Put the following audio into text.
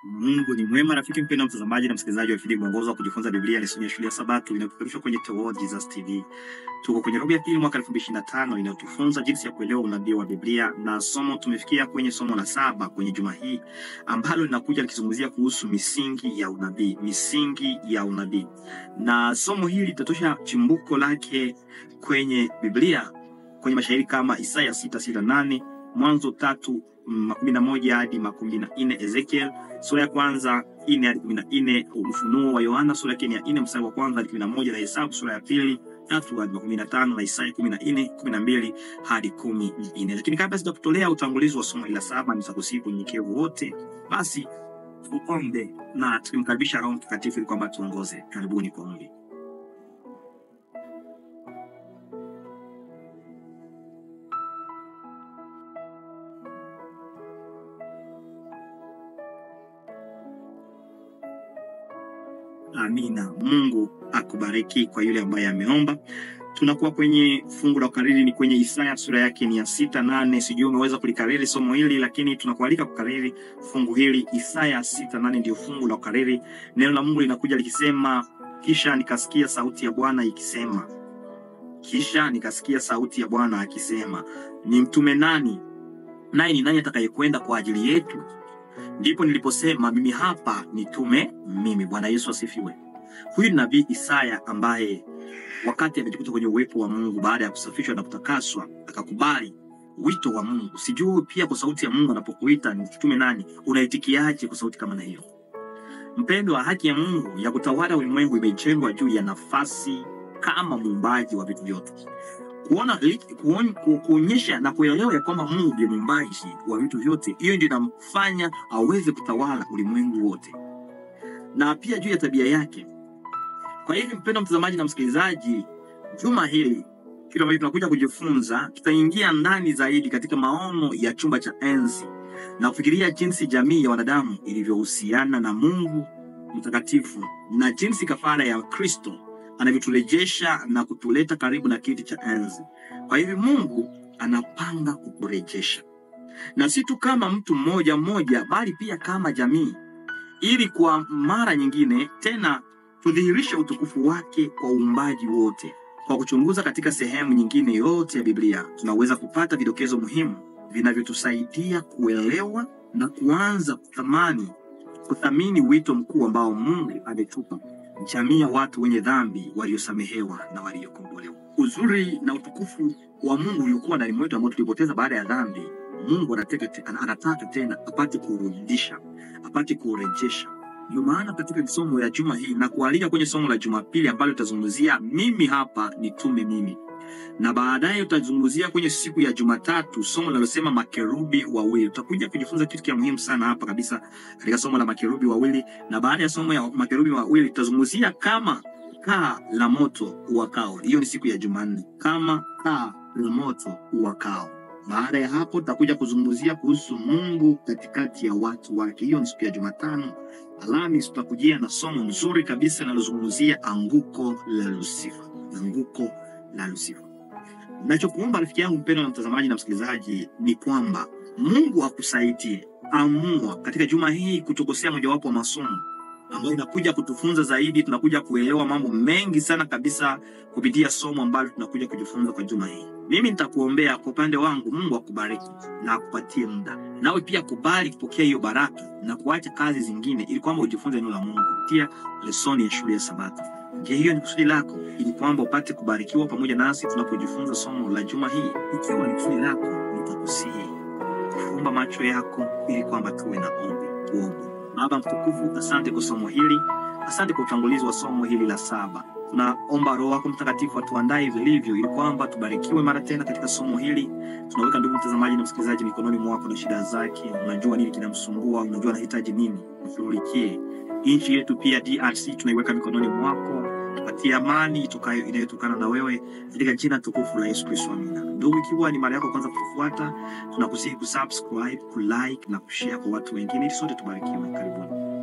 Mungu ni mwema. Rafiki mpendwa mtazamaji na msikilizaji wa vipindi mwongozo wa kujifunza Biblia lesoni ya shule ya Sabato inayopeperushwa kwenye The World Jesus TV. Tuko kwenye robo ya pili mwaka 2025 inayotufunza jinsi ya kuelewa unabii wa Biblia, na somo tumefikia kwenye somo la 7 kwenye juma hii ambalo linakuja likizungumzia kuhusu misingi ya unabii, misingi ya unabii. Na somo hili litatosha chimbuko lake kwenye Biblia kwenye mashairi kama Isaya 6:8, Mwanzo 3:11 hadi 14, Ezekiel sura ya kwanza 4 hadi 14, Ufunuo wa Yohana sura ya 4 mstari wa kwanza hadi 11, na Hesabu sura ya 2 3 hadi 15, na Isaya 14:12 hadi 14. Lakini kabla sijakutolea utangulizi wa somo la 7, nitakusihi unyenyekevu wote. Basi tuombe na tukimkaribisha Roho Mtakatifu ili kwamba tuongoze. Karibuni kwa ombi. Amina. Mungu akubariki kwa yule ambaye ameomba. Tunakuwa kwenye fungu la kukariri ni kwenye Isaya sura yake ni ya 6:8. Sijui umeweza kulikariri somo hili, lakini tunakualika kukariri fungu hili. Isaya 6:8 ndio fungu la kukariri. Neno la Mungu linakuja likisema, kisha nikasikia sauti ya Bwana ikisema. Kisha nikasikia sauti ya Bwana akisema, ni mtume nani? Naye ni nani atakayekwenda kwa ajili yetu? Ndipo niliposema, mimi hapa nitume mimi. Bwana Yesu asifiwe. Huyu nabii Isaya ambaye wakati amejikuta kwenye uwepo wa Mungu baada ya kusafishwa na kutakaswa akakubali wito wa Mungu. Sijui pia kwa sauti ya Mungu anapokuita ni mtume nani, unaitikiaje kwa sauti kama na hiyo? Mpendwa, haki ya Mungu ya kutawala ulimwengu imejengwa juu ya nafasi kama muumbaji wa vitu vyote. Kuonyesha na kuelewa ya kwamba Mungu ndiye muumbaji wa vitu vyote, hiyo ndio inamfanya aweze kutawala ulimwengu wote, na pia juu ya tabia yake. Kwa hivyo mpendwa mtazamaji na msikilizaji, juma hili kitu ambacho tunakuja kujifunza, tutaingia ndani zaidi katika maono ya chumba cha enzi na kufikiria jinsi jamii ya wanadamu ilivyohusiana na Mungu mtakatifu na jinsi kafara ya Kristo anavyoturejesha na kutuleta karibu na kiti cha enzi. Kwa hivyo Mungu anapanga kukurejesha, na si tu kama mtu mmoja mmoja, bali pia kama jamii, ili kwa mara nyingine tena tudhihirishe utukufu wake kwa uumbaji wote. Kwa kuchunguza katika sehemu nyingine yote ya Biblia, tunaweza kupata vidokezo muhimu vinavyotusaidia kuelewa na kuanza kuthamini wito mkuu ambao Mungu ametupa jamii ya watu wenye dhambi waliosamehewa na waliokombolewa. Uzuri na utukufu wa Mungu uliokuwa ndani mwetu ambao tulipoteza baada ya dhambi, Mungu anataka tena apate kurudisha, apate kurejesha. Ndio maana katika somo ya juma hii na kualika kwenye somo la Jumapili ambalo tutazungumzia mimi hapa nitume mimi, na baadaye tutazungumzia kwenye siku ya Jumatatu somo linalosema makerubi wawili. Tutakuja kujifunza kitu kia muhimu sana hapa kabisa katika somo la makerubi wawili, na baada ya somo ya makerubi wawili tutazungumzia kama kaa la moto uwakao. Hiyo ni siku ya Jumanne, kama kaa la moto uwakao. Baada ya hapo tutakuja kuzungumzia kuhusu Mungu katikati ya watu wake. Hiyo ni siku ya Jumatano. Alhamisi tutakujia na somo nzuri kabisa linalozungumzia anguko la Lucifer. Anguko la Lucifer. Ninachokuomba rafiki yangu mpendwa na mtazamaji na msikilizaji ni kwamba Mungu akusaidie. Amua katika juma hii kutokosea mojawapo wa masomo ambayo inakuja kutufunza zaidi. Tunakuja kuelewa mambo mengi sana kabisa kupitia somo ambalo tunakuja kujifunza kwa juma hii. Mimi nitakuombea kwa upande wangu, Mungu akubariki na akupatie muda. Nawe pia kubali kupokea hiyo baraka na kuacha kazi zingine ili kwamba ujifunze neno la Mungu kupitia lesoni ya shule ya Sabato. Je, hiyo ni kusudi lako ili kwamba upate kubarikiwa pamoja nasi tunapojifunza somo la juma hii? Ikiwa ni kusudi lako, nitakusihi kufumba macho yako ili kwamba tuwe na ombi. Tuombe. Baba mtukufu, asante kwa somo hili. Asante kwa utangulizi wa somo hili la 7. Tunaomba Roho wako Mtakatifu atuandae vilivyo ili kwamba tubarikiwe mara tena katika somo hili. Tunaweka ndugu mtazamaji na msikilizaji mikononi mwako na shida zake. Unajua nini kinamsumbua, unajua anahitaji nini. Mshughulikie. Nchi yetu pia DRC tunaiweka mikononi mwako. Tupatie amani inayotokana na wewe katika jina tukufu la Yesu Kristo. Amina. Ndugu, ikiwa ni mara yako kwanza kutufuata, tunakusihi kusubscribe, kulike na kushare kwa watu wengine ili sote tubarikiwe. Karibuni.